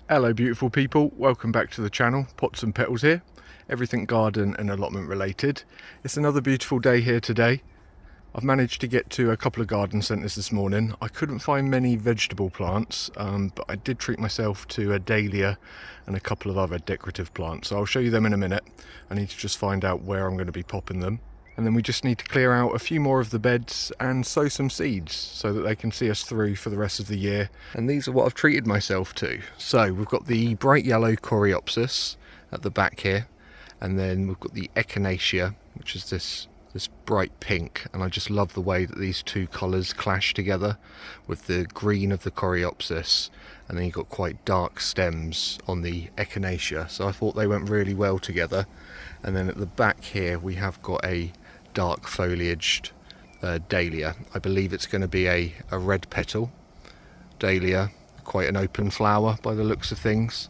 Hello beautiful people, welcome back to the channel. Pots and Petals here, everything garden and allotment related. It's another beautiful day here today. I've managed to get to a couple of garden centres this morning. I couldn't find many vegetable plants, but I did treat myself to a Dahlia and a couple of other decorative plants, so I'll show you them in a minute. I need to just find out where I'm going to be popping them. And then we just need to clear out a few more of the beds and sow some seeds so that they can see us through for the rest of the year. And these are what I've treated myself to. So we've got the bright yellow Coreopsis at the back here, and then we've got the Echinacea, which is this bright pink, and I just love the way that these two colours clash together with the green of the Coreopsis, and then you've got quite dark stems on the Echinacea, so I thought they went really well together. And then at the back here we have got a dark foliaged Dahlia. I believe it's going to be a red petal Dahlia, quite an open flower by the looks of things.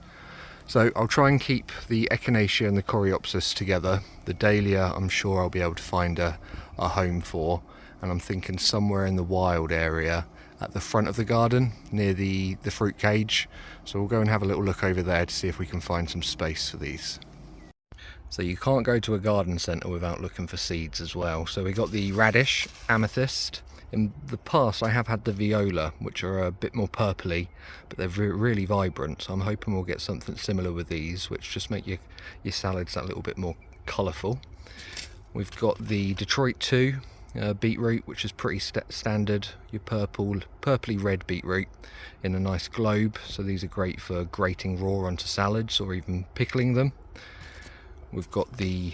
So I'll try and keep the Echinacea and the Coreopsis together. The Dahlia I'm sure I'll be able to find a home for, and I'm thinking somewhere in the wild area at the front of the garden near the fruit cage. So we'll go and have a little look over there to see if we can find some space for these. So you can't go to a garden centre without looking for seeds as well. So we got the radish, amethyst. In the past I have had the viola, which are a bit more purpley, but they're really vibrant. So I'm hoping we'll get something similar with these, which just make your salads that little bit more colourful. We've got the Detroit 2 beetroot, which is pretty standard, your purpley red beetroot in a nice globe. So these are great for grating raw onto salads or even pickling them. We've got the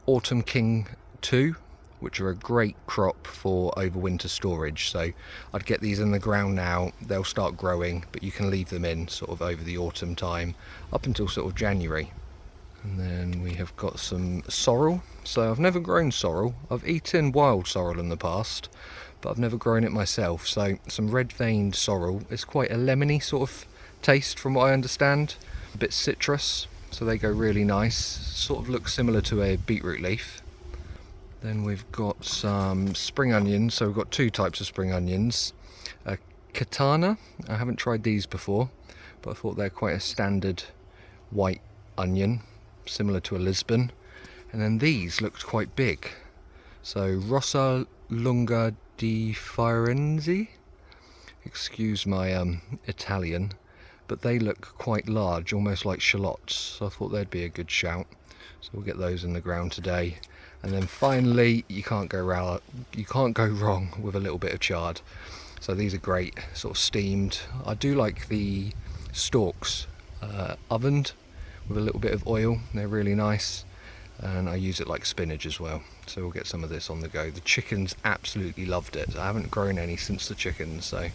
Autumn King 2, which are a great crop for overwinter storage. So I'd get these in the ground now, they'll start growing, but you can leave them in sort of over the autumn time up until sort of January. And then we have got some sorrel. So I've never grown sorrel. I've eaten wild sorrel in the past, but I've never grown it myself. So some red veined sorrel. It's quite a lemony sort of taste from what I understand, a bit citrus. So they go really nice, sort of look similar to a beetroot leaf. Then we've got some spring onions, so we've got two types of spring onions. Katana, I haven't tried these before, but I thought they're quite a standard white onion, similar to a Lisbon. And then these looked quite big. So Rossa lunga di Firenze, excuse my Italian. But they look quite large, almost like shallots, so I thought they'd be a good shout. So we'll get those in the ground today. And then finally, you can't go wrong with a little bit of chard. So these are great, sort of steamed. I do like the stalks ovened with a little bit of oil. They're really nice, and I use it like spinach as well. So we'll get some of this on the go. The chickens absolutely loved it. I haven't grown any since the chickens, so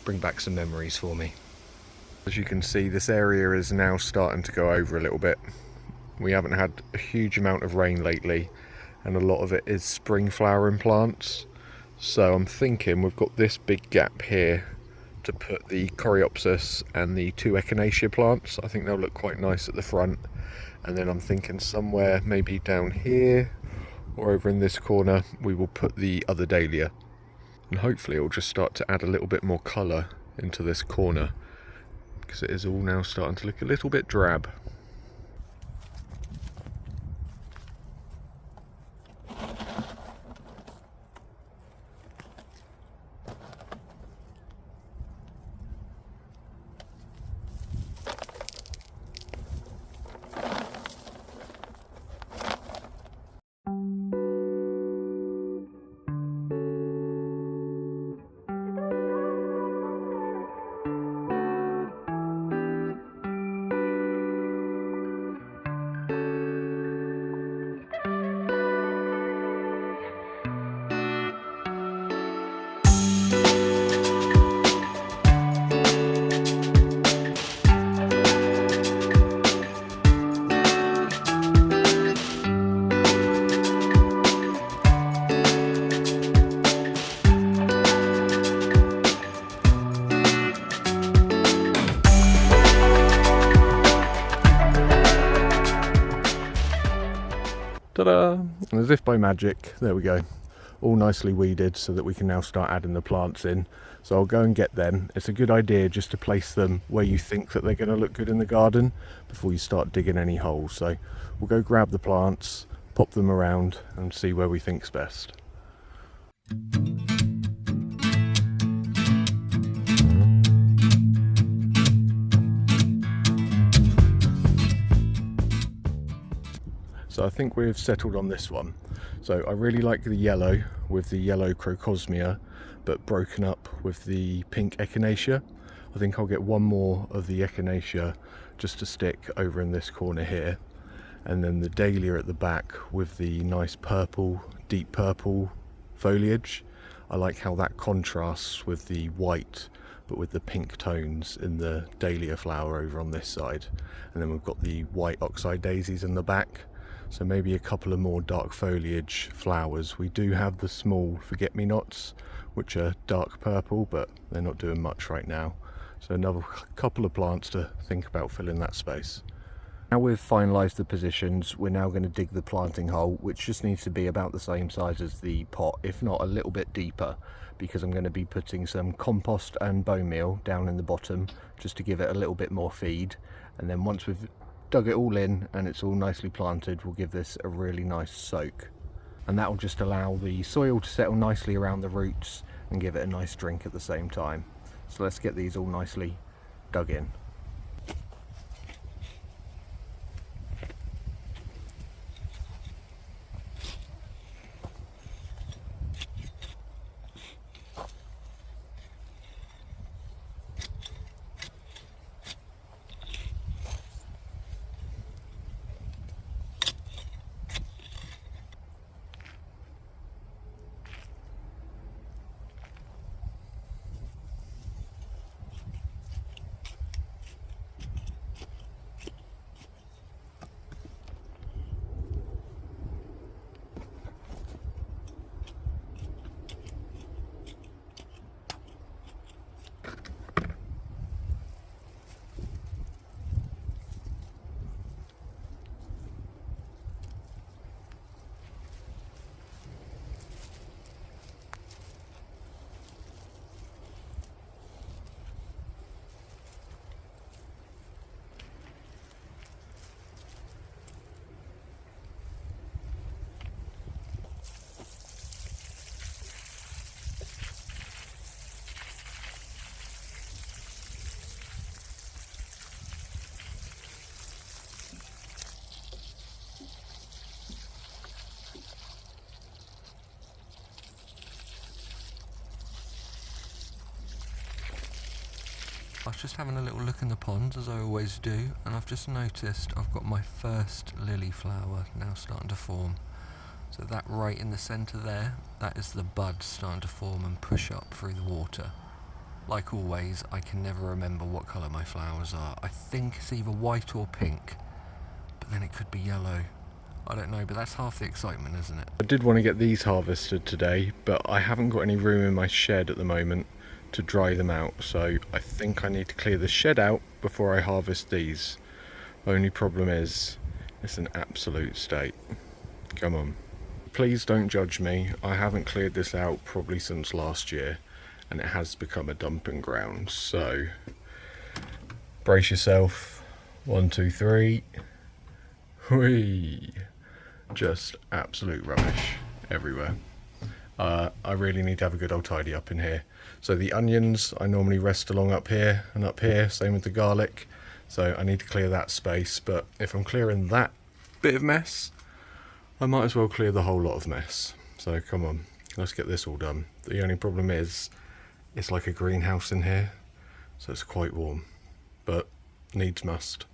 bring back some memories for me. As you can see, this area is now starting to go over a little bit. We haven't had a huge amount of rain lately, and a lot of it is spring flowering plants. So I'm thinking we've got this big gap here to put the Coreopsis and the two Echinacea plants. I think they'll look quite nice at the front. And then I'm thinking somewhere maybe down here or over in this corner we will put the other Dahlia. And hopefully it will just start to add a little bit more colour into this corner, because it is all now starting to look a little bit drab. Ta-da! And as if by magic, there we go, all nicely weeded so that we can now start adding the plants in. So I'll go and get them. It's a good idea just to place them where you think that they're going to look good in the garden before you start digging any holes. So we'll go grab the plants, pop them around and see where we think's best. So I think we've settled on this one. So I really like the yellow with the yellow Coreopsis, but broken up with the pink Echinacea. I think I'll get one more of the Echinacea just to stick over in this corner here. And then the Dahlia at the back with the nice purple, deep purple foliage. I like how that contrasts with the white, but with the pink tones in the Dahlia flower over on this side. And then we've got the white oxeye daisies in the back. So maybe a couple of more dark foliage flowers. We do have the small forget-me-nots, which are dark purple, but they're not doing much right now. So another couple of plants to think about filling that space. Now we've finalised the positions, we're now going to dig the planting hole, which just needs to be about the same size as the pot, if not a little bit deeper, because I'm going to be putting some compost and bone meal down in the bottom, just to give it a little bit more feed. And then once we've dug it all in and it's all nicely planted, we'll give this a really nice soak. And that will just allow the soil to settle nicely around the roots and give it a nice drink at the same time. So let's get these all nicely dug in. I was just having a little look in the pond, as I always do, and I've just noticed I've got my first lily flower now starting to form. So that right in the centre there, that is the bud starting to form and push up through the water. Like always, I can never remember what colour my flowers are. I think it's either white or pink, but then it could be yellow. I don't know, but that's half the excitement, isn't it? I did want to get these harvested today, but I haven't got any room in my shed at the moment to dry them out, so I think I need to clear the shed out before I harvest these. Only problem is, it's an absolute state. Come on. Please don't judge me, I haven't cleared this out probably since last year, and it has become a dumping ground, so brace yourself. 1, 2, 3. Whee! Just absolute rubbish everywhere. I really need to have a good old tidy up in here. So the onions, I normally rest along up here and up here, same with the garlic. So I need to clear that space, but if I'm clearing that bit of mess, I might as well clear the whole lot of mess. So come on, let's get this all done. The only problem is, it's like a greenhouse in here, so it's quite warm, but needs must.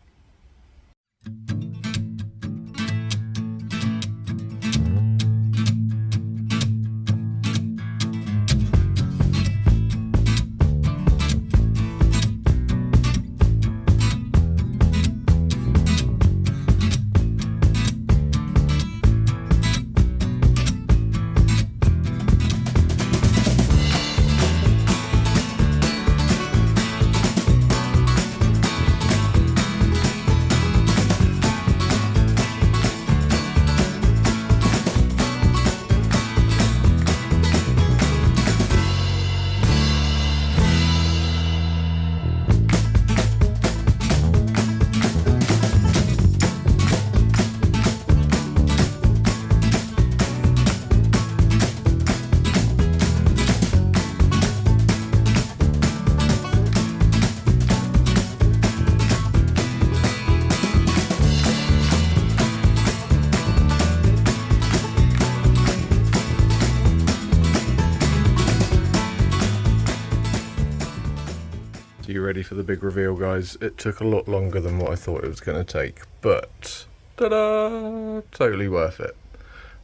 ready for the big reveal, guys. It took a lot longer than what I thought it was going to take, but ta-da! Totally worth it.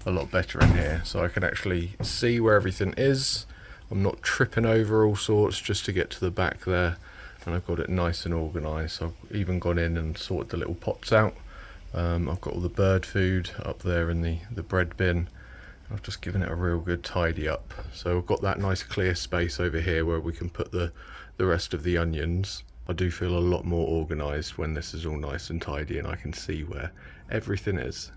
A lot better in here, so I can actually see where everything is. I'm not tripping over all sorts just to get to the back there, and I've got it nice and organised. So I've even gone in and sorted the little pots out. I've got all the bird food up there in the bread bin. I've just given it a real good tidy up. So I've got that nice clear space over here where we can put the rest of the onions. I do feel a lot more organised when this is all nice and tidy and I can see where everything is.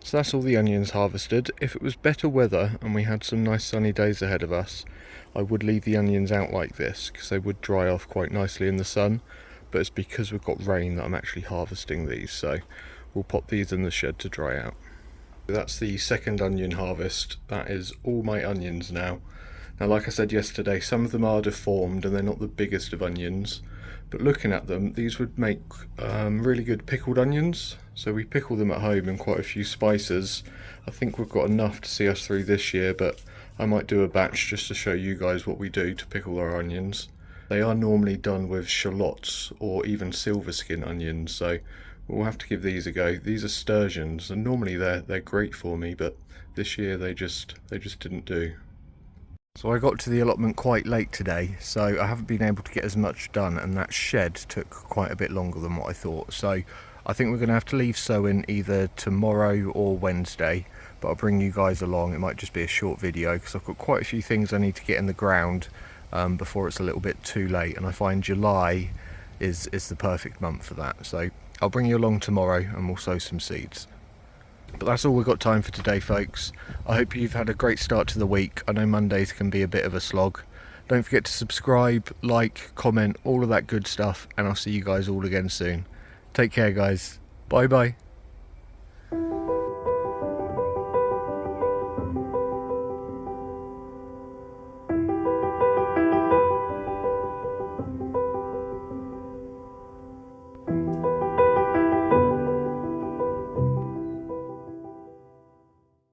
So that's all the onions harvested. If it was better weather and we had some nice sunny days ahead of us, I would leave the onions out like this because they would dry off quite nicely in the sun, but it's because we've got rain that I'm actually harvesting these, so we'll pop these in the shed to dry out. That's the second onion harvest. That is all my onions now. Now, like I said yesterday, some of them are deformed and they're not the biggest of onions, but looking at them, these would make really good pickled onions. So we pickle them at home in quite a few spices. I think we've got enough to see us through this year, but I might do a batch just to show you guys what we do to pickle our onions. They are normally done with shallots or even silver skin onions, so we'll have to give these a go. These are sturgeons, and normally they're great for me, but this year they just didn't do. So I got to the allotment quite late today, so I haven't been able to get as much done, and that shed took quite a bit longer than what I thought. So I think we're going to have to leave sowing either tomorrow or Wednesday, but I'll bring you guys along. It might just be a short video because I've got quite a few things I need to get in the ground before it's a little bit too late, and I find July is the perfect month for that. So I'll bring you along tomorrow and we'll sow some seeds. But that's all we've got time for today, folks. I hope you've had a great start to the week. I know Mondays can be a bit of a slog. Don't forget to subscribe, like, comment, all of that good stuff, and I'll see you guys all again soon. Take care, guys. Bye bye.